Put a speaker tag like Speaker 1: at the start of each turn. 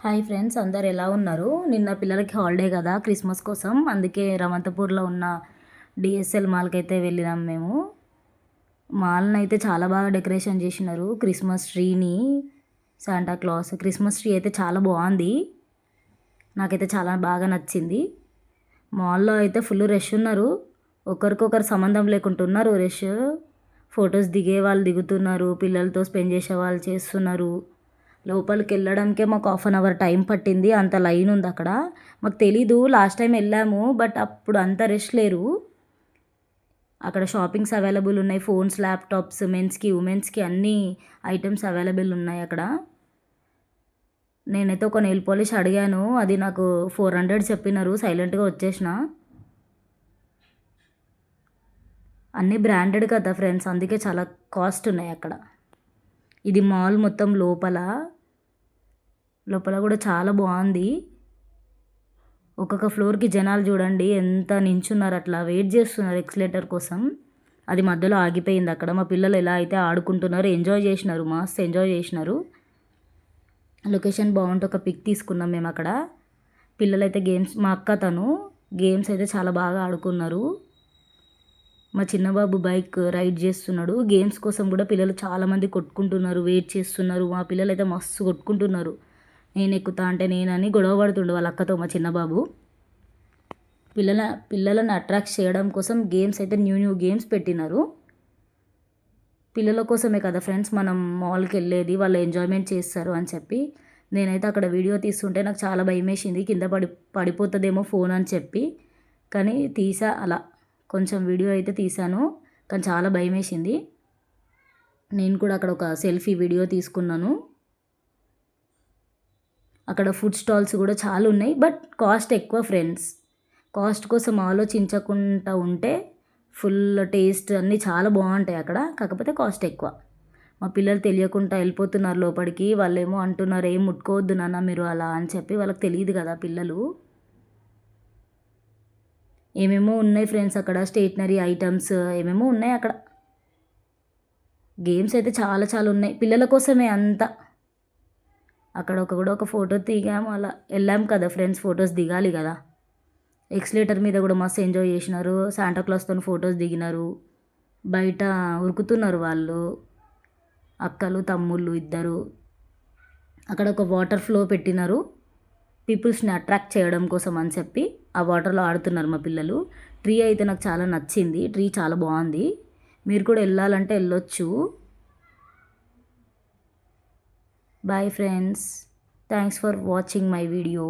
Speaker 1: Hi friends, అందరు ఎలా ఉన్నారు? నిన్న పిల్లలకి హాలిడే కదా క్రిస్మస్ కోసం, అందుకే రవంతపూర్లో ఉన్న డిఎస్ఎల్ మాల్కి అయితే వెళ్ళినాం మేము. మాల్ని అయితే చాలా బాగా డెకరేషన్ చేసినారు. క్రిస్మస్ ట్రీని, శాంటా క్లాస్ క్రిస్మస్ ట్రీ అయితే చాలా బాగుంది. నాకైతే చాలా బాగా నచ్చింది. మాల్లో అయితే ఫుల్ రష్ ఉన్నారు. ఒకరికొకరు సంబంధం లేకుంటున్నారు రష్. ఫొటోస్ దిగే వాళ్ళు దిగుతున్నారు, పిల్లలతో స్పెండ్ చేసే వాళ్ళు చేస్తున్నారు. లోపలికి వెళ్ళడానికే మాకు 1/2 అవర్ టైం పట్టింది. అంత లైన్ ఉంది అక్కడ. మాకు తెలీదు, లాస్ట్ టైం వెళ్ళాము బట్ అప్పుడు అంత రష్ లేరు. అక్కడ షాపింగ్స్ అవైలబుల్ ఉన్నాయి. ఫోన్స్, ల్యాప్టాప్స్, మెన్స్కి, ఉమెన్స్కి అన్ని ఐటమ్స్ అవైలబుల్ ఉన్నాయి అక్కడ. నేనైతే ఒక నెయిల్ పాలిష్ అడిగాను, అది నాకు 400 చెప్పినారు. సైలెంట్గా వచ్చేసిన. అన్నీ బ్రాండెడ్ కదా ఫ్రెండ్స్, అందుకే చాలా కాస్ట్ ఉన్నాయి అక్కడ. ఇది మాల్ మొత్తం లోపల కూడా చాలా బాగుంది. ఒక్కొక్క ఫ్లోర్కి జనాలు చూడండి ఎంత నించున్నారు, అట్లా వెయిట్ చేస్తున్నారు ఎక్స్లేటర్ కోసం. అది మధ్యలో ఆగిపోయింది అక్కడ. మా పిల్లలు ఎలా అయితే ఆడుకుంటున్నారు, ఎంజాయ్ చేసినారు, మస్తు ఎంజాయ్ చేసినారు. లొకేషన్ బాగుంటే ఒక పిక్ తీసుకున్నాం మేము అక్కడ. పిల్లలైతే గేమ్స్, మా అక్క తను గేమ్స్ అయితే చాలా బాగా ఆడుకున్నారు. మా చిన్నబాబు బైక్ రైడ్ చేస్తున్నాడు. గేమ్స్ కోసం కూడా పిల్లలు చాలామంది కొట్టుకుంటున్నారు, వెయిట్ చేస్తున్నారు. మా పిల్లలు అయితే మస్తు కొట్టుకుంటున్నారు. నేను ఎక్కుతా అంటే నేనని గొడవ పడుతుండే వాళ్ళ అక్కతో మా చిన్నబాబు. పిల్లలను అట్రాక్ట్ చేయడం కోసం గేమ్స్ అయితే న్యూ గేమ్స్ పెట్టినారు. పిల్లల కోసమే కదా ఫ్రెండ్స్ మనం మాల్కి వెళ్ళేది, వాళ్ళు ఎంజాయ్మెంట్ చేస్తారు అని చెప్పి. నేనైతే అక్కడ వీడియో తీస్తుంటే నాకు చాలా భయం వేసింది, కింద పడిపోతుందేమో ఫోన్ అని చెప్పి. కానీ తీసా, అలా కొంచెం వీడియో అయితే తీశాను. కానీ చాలా భయం వేసింది. నేను కూడా అక్కడ ఒక సెల్ఫీ వీడియో తీసుకున్నాను. అక్కడ ఫుడ్ స్టాల్స్ కూడా చాలా ఉన్నాయి, బట్ కాస్ట్ ఎక్కువ ఫ్రెండ్స్. కాస్ట్ కోసం ఆలోచించకుండా ఉంటే ఫుల్ టేస్ట్ అన్నీ చాలా బాగుంటాయి అక్కడ, కాకపోతే కాస్ట్ ఎక్కువ. మా పిల్లలు తెలియకుండా వెళ్ళిపోతున్నారు లోపలికి. వాళ్ళేమో అంటున్నారు, ఏం ముట్టుకోవద్దు నాన్న మీరు అలా అని చెప్పి. వాళ్ళకి తెలియదు కదా పిల్లలు. ఏమేమో ఉన్నాయి ఫ్రెండ్స్ అక్కడ, స్టేషనరీ ఐటమ్స్ ఏమేమో ఉన్నాయి అక్కడ. గేమ్స్ అయితే చాలా చాలా ఉన్నాయి పిల్లల కోసమే అంతా. అక్కడ కూడా ఒక ఫోటో దిగాము, అలా వెళ్ళాం కదా ఫ్రెండ్స్, ఫొటోస్ దిగాలి కదా. ఎక్స్లేటర్ మీద కూడా మస్తు ఎంజాయ్ చేసినారు. శాంటాక్లాస్తో ఫొటోస్ దిగినారు. బయట ఉరుకుతున్నారు వాళ్ళు, అక్కలు తమ్ముళ్ళు ఇద్దరు. అక్కడ ఒక వాటర్ ఫ్లో పెట్టినారు, పీపుల్స్ని అట్రాక్ట్ చేయడం కోసం అని చెప్పి. ఆ వాటర్లో ఆడుతున్నారు మా పిల్లలు. ట్రీ అయితే నాకు చాలా నచ్చింది, ట్రీ చాలా బాగుంది. మీరు కూడా వెళ్ళాలంటే వెళ్ళొచ్చు. Bye friends, thanks for watching my video.